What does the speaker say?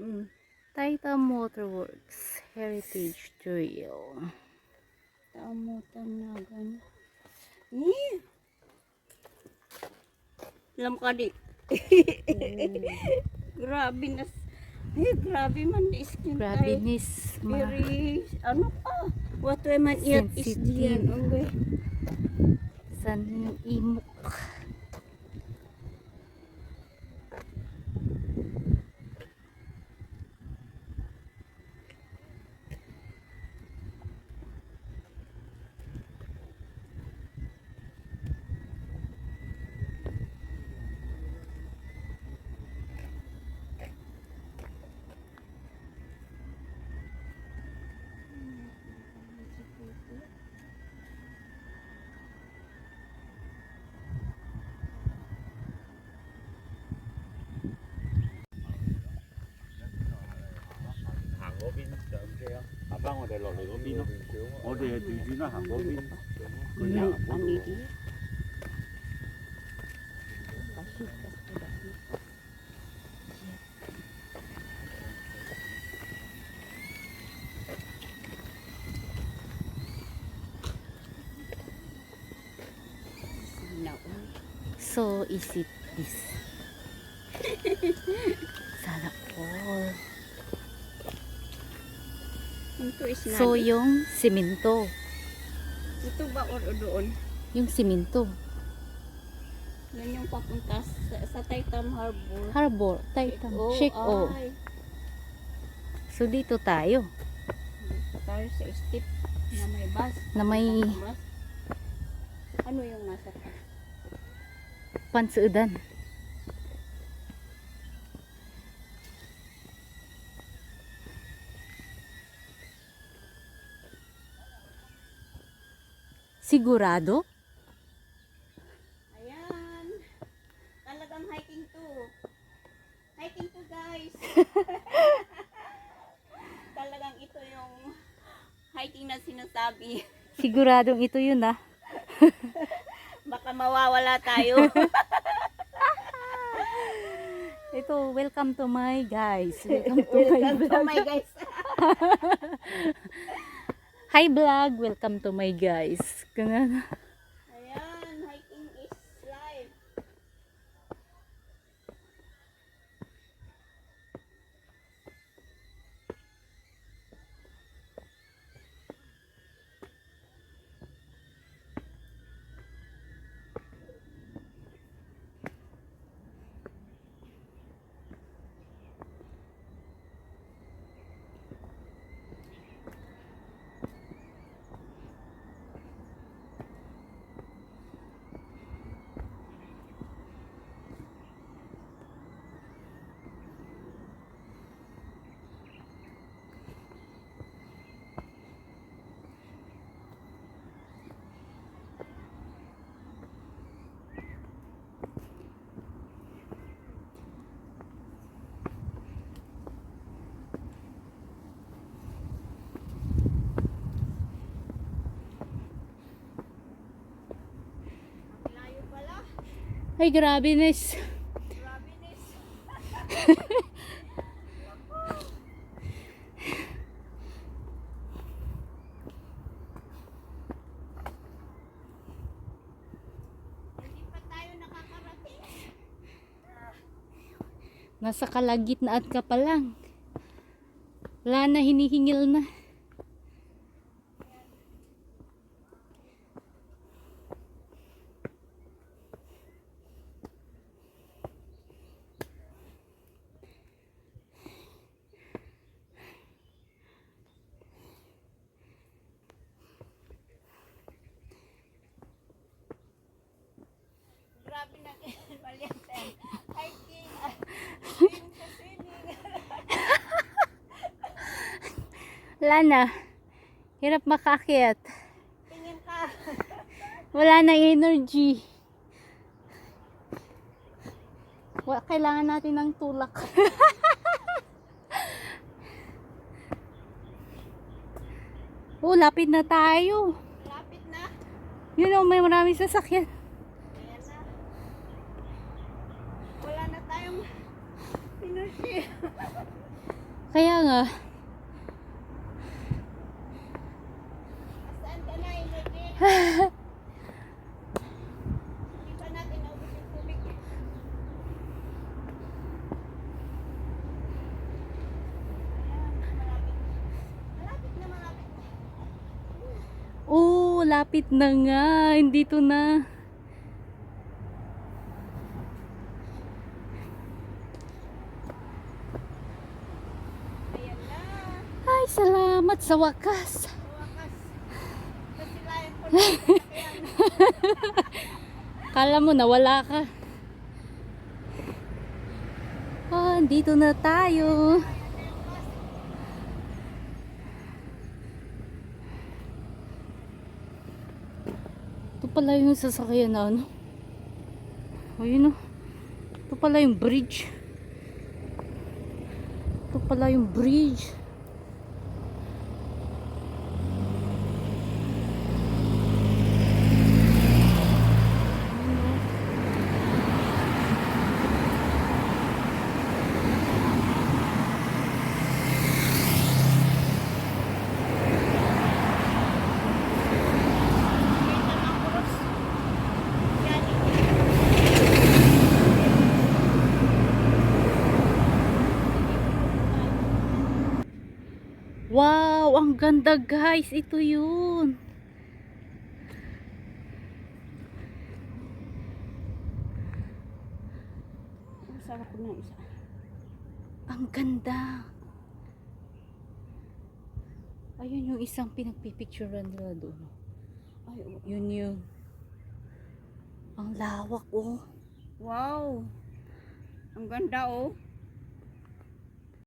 Mm. Taita Motorworks Heritage Trail. Tamutan na gano'n. Eh, alam ka di. Grabe na. Grabe man di skin Grabe kay. nis. Very, ano pa. What way man iat is diyan. Sensitive. Okay. San imok.嗰邊上車啊，行翻我哋落嚟嗰邊咯。我哋係調轉啦，行嗰邊。佢行嗰 Ano 度。 di? Kasi kasi. Sinaw. So is it this? Sana all. Ito is na. So yung simento. Ito ba or doon? Yung simento. Yan yung papunta sa Taitam Harbor. Harbor. Taitam. Shake-O. Ay. So dito tayo. Tayo sa steep na may bus. Na may Bus. Ano yung nasa taas? pansudan. Sigurado? Ayan. Talagang hiking to. Hiking to guys. Talagang ito yung hiking na sinasabi. Siguradong ito yun ah. Baka mawawala tayo. Ito, welcome to my guys. Welcome to my Welcome to vlog. my guys. Hi vlog, welcome to my guys. Ganun. Ayan, hiking is life. Ang layo pala. Ay, grabe Nes. Grabe nis. Hindi pa tayo nakakarating. Nasa kalagitnaan ka pa lang. Wala na, hinihingil na. Grabe na Valiente. Hiking. Swim sa swimming. Wala na. Hirap makaakyat. Tingin ka. Wala na energy. Kailangan natin ng tulak. Oh, lapit na tayo. Lapit na. Yun oh, may maraming sasakyan. Ayan na. Wala na tayong energy. Kaya nga, Saan ka na, Energy? Hindi pa natin naubos yung tubig. Ayan, malapit. Malapit na, malapit na. oh, lapit na nga. Hindi to na. Ayan na. Ay, salamat sa wakas. Sa wakas. Nasilayan ko na. Ayan. Kala mo nawala ka. Ah, dito na tayo. Ito pala yung sasakyan na ano. Ayun o. Ito pala yung bridge. Ito pala yung bridge. Kita ng kurus. Yan. Wow, ang ganda guys. Ito yun. Sarap na isa. Ang ganda. Ayun yung isang pinagpipicturean nila doon. Ay, oo. Yun yun. Ang lawak oh. Wow. Ang ganda oh.